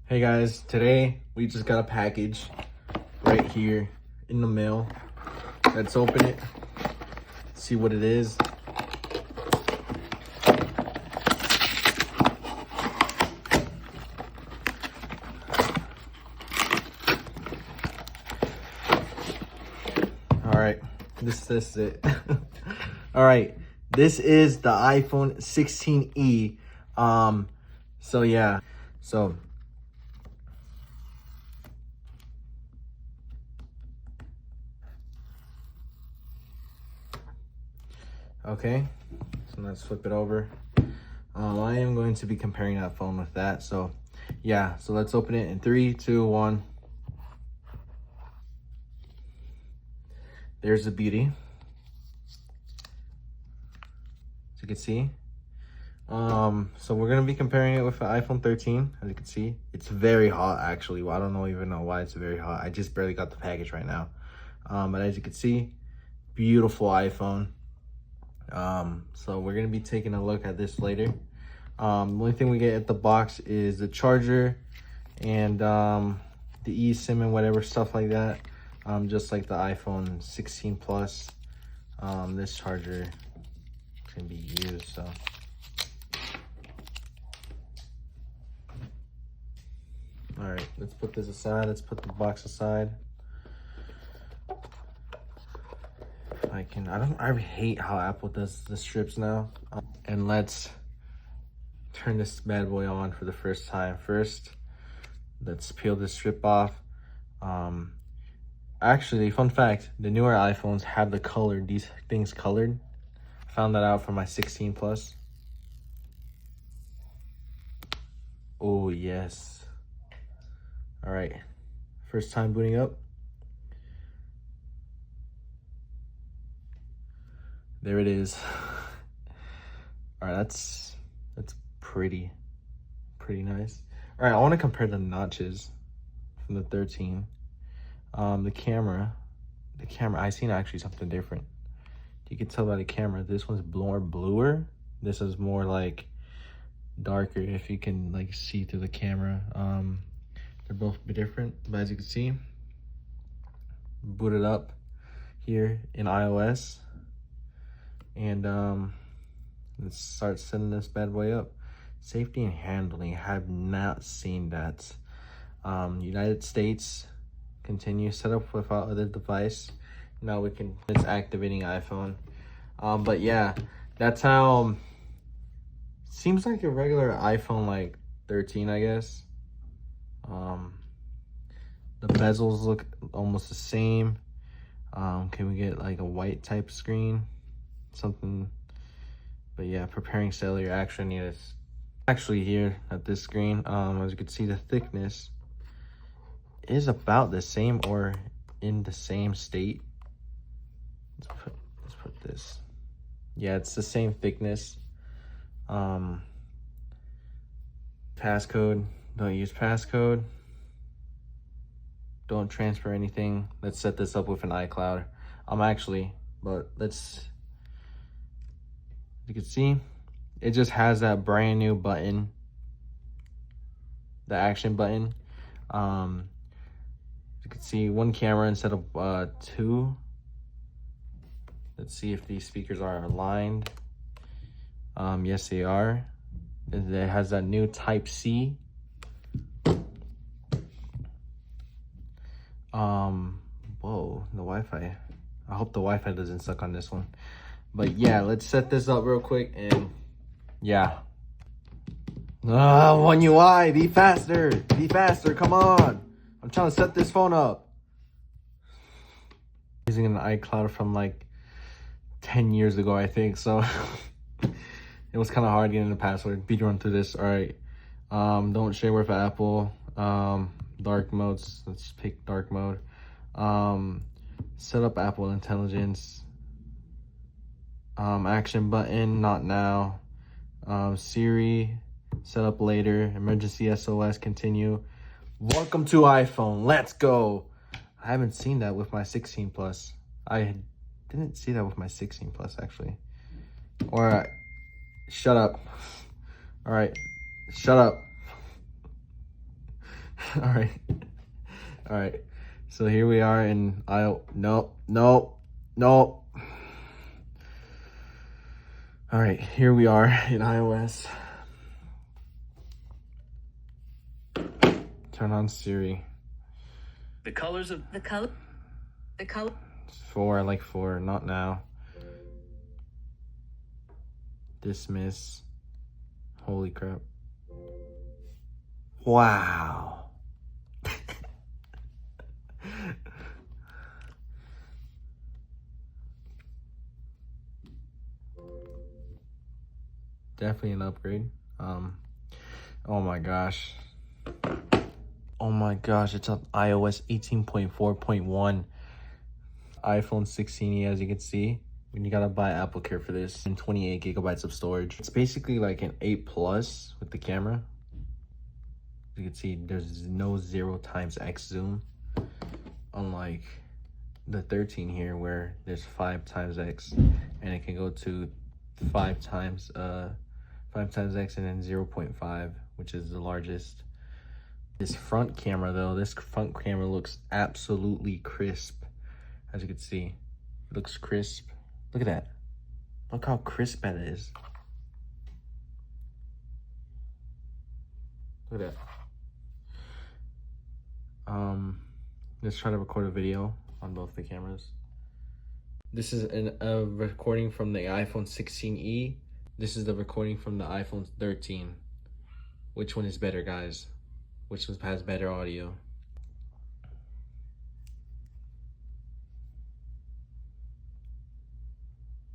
Hey guys, today we just got a package right here in the mail. Let's open it, see what it is. All right, this is it. All right, this is the iPhone 16e. So yeah, okay, so let's flip it over. I am going to be comparing that phone with that. So yeah, so let's open it in 3, 2, 1. There's the beauty, as you can see. So we're gonna be comparing it with the iPhone 13. As you can see, it's very hot actually. Well, I don't even know why it's very hot. I just barely got the package right now. But as you can see, beautiful iPhone. So we're gonna be taking a look at this later. The only thing we get at the box is the charger and the eSIM and whatever stuff like that. Just like the iPhone 16 Plus, this charger can be used. So all right, let's put this aside. Let's put the box aside. I hate how Apple does the strips now. And let's turn this bad boy on for the first time. First, let's peel this strip off. Actually, fun fact, the newer iPhones have these things colored. I found that out from my 16 Plus. Oh, yes. All right, first time booting up. There it is. All right, that's pretty nice. All right, I want to compare the notches from the 13. The camera, I seen actually something different. You can tell by the camera, this one's more bluer. This is more like darker, if you can like see through the camera. They're both different, but as you can see, boot it up here in iOS. And let's start setting this bad boy up. Safety and handling, I have not seen that. United States, continue, set up without other device. Now it's activating iPhone. But yeah, that's how, seems like a regular iPhone like 13, I guess. The bezels look almost the same. Can we get like a white type screen? Something, but yeah, preparing cellular action. Yes, actually here at this screen, as you can see, the thickness is about the same or in the same state. Let's put this. Yeah, it's the same thickness. Passcode, don't use passcode. Don't transfer anything. Let's set this up with an iCloud. But let's, you can see, it just has that brand new button, the action button. You can see one camera instead of 2. Let's see if these speakers are aligned. Yes, they are. It has that new Type C. Whoa, the Wi-Fi. I hope the Wi-Fi doesn't suck on this one. But yeah, let's set this up real quick and yeah. One UI, be faster, come on. I'm trying to set this phone up. Using an iCloud from like 10 years ago, I think, so it was kind of hard getting the password. Speed run through this. All right, don't share with Apple. Dark modes, let's pick dark mode. Set up Apple Intelligence. Action button, not now. Siri, set up later. Emergency SOS, continue. Welcome to iPhone, let's go. I haven't seen that with my 16 Plus. I didn't see that with my 16 Plus actually. Or shut up. All right, shut up. All right. All right. So here we are in no. All right, here we are in iOS. Turn on Siri. The colors of the color. 4, I like 4, not now. Dismiss. Holy crap. Wow. Definitely an upgrade. Oh my gosh. Oh my gosh, it's on iOS 18.4.1. iPhone 16e, as you can see. And you gotta buy Apple Care for this, and 28 gigabytes of storage. It's basically like an 8 Plus with the camera. You can see there's no 0 times X zoom, unlike the 13 here where there's 5 times X, and it can go to 5 times X and then 0.5, which is the largest. This front camera though, this front camera looks absolutely crisp. As you can see, it looks crisp. Look at that. Look how crisp that is. Look at that. Let's try to record a video on both the cameras. This is a recording from the iPhone 16e. This is the recording from the iPhone 13. Which one is better, guys? Which one has better audio?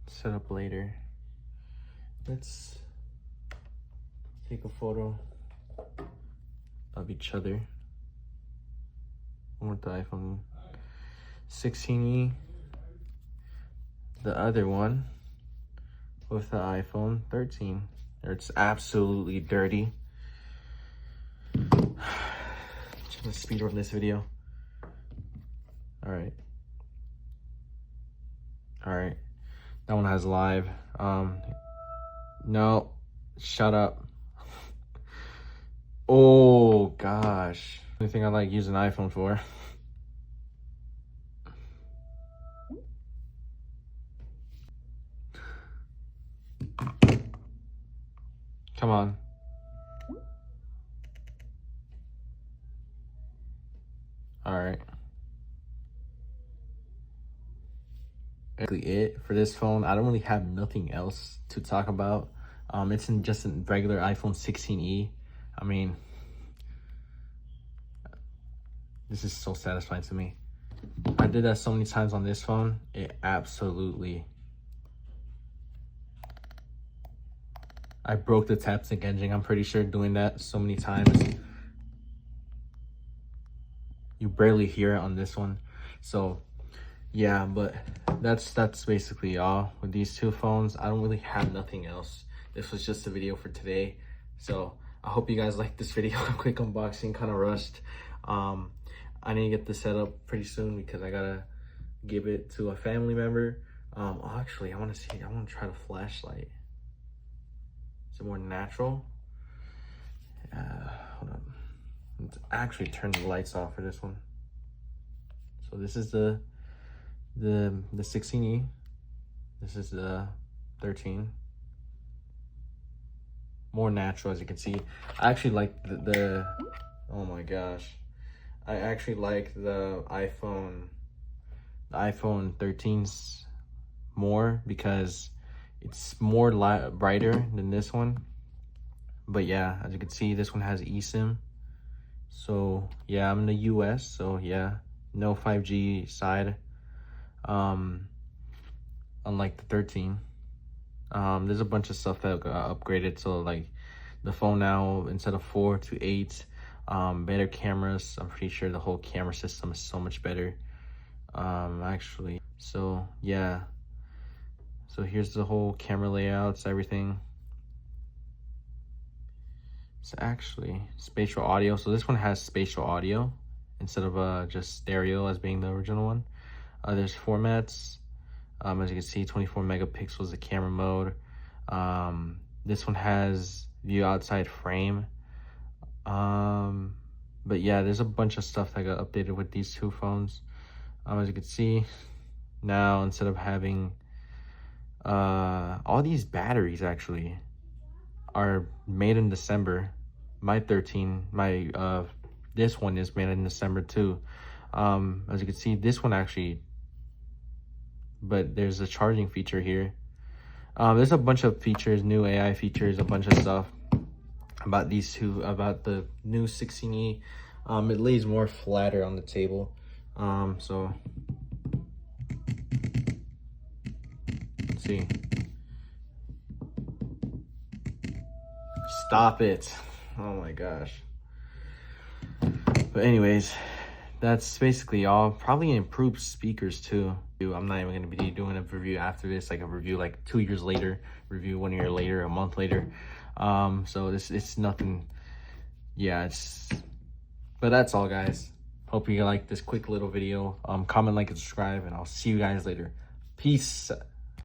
Set up later. Let's take a photo of each other. One with the iPhone 16e. The other one with the iPhone 13. It's absolutely dirty. Trying to speed run this video. All right. That one has live. No, shut up. Oh gosh. Only thing I like using iPhone for. Come on. All right. It for this phone. I don't really have nothing else to talk about. It's in just a regular iPhone 16e. I mean, this is so satisfying to me. I did that so many times on this phone. It absolutely. I broke the tap sync engine. I'm pretty sure doing that so many times. You barely hear it on this one. So yeah, but that's basically all with these two phones. I don't really have nothing else. This was just a video for today. So I hope you guys liked this video. Quick unboxing, kind of rushed. I need to get this set up pretty soon because I gotta give it to a family member. Actually, I want to try the flashlight. Is it more natural? Hold on. Let's actually turn the lights off for this one. So this is the 16e. This is the 13. More natural, as you can see. I actually like the oh my gosh. I actually like the iPhone 13s more because it's more brighter than this one. But yeah, as you can see, this one has eSIM. So yeah, I'm in the US, so yeah, no 5G side. Unlike the 13. There's a bunch of stuff that got upgraded, so like the phone now, instead of 4 to 8, better cameras. I'm pretty sure the whole camera system is so much better, actually. So yeah, so here's the whole camera layouts, everything. It's actually spatial audio. So this one has spatial audio instead of just stereo as being the original one. There's formats. As you can see, 24 megapixels the camera mode. This one has view outside frame. But But yeah, there's a bunch of stuff that got updated with these two phones. As you can see, now instead of having all these batteries actually are made in December. My 13, this one is made in December too. As you can see, this one actually, but there's a charging feature here. There's a bunch of features, new AI features, a bunch of stuff about these two, about the new 16E. It lays more flatter on the table. So let's see. Stop it. Oh my gosh. But anyways, that's basically all. Probably improved speakers too. I'm not even going to be doing a review after this, like a review like 2 years later, review 1 year later, a month later. So it's nothing. Yeah, but that's all, guys. Hope you like this quick little video. Comment, like, and subscribe, and I'll see you guys later. Peace.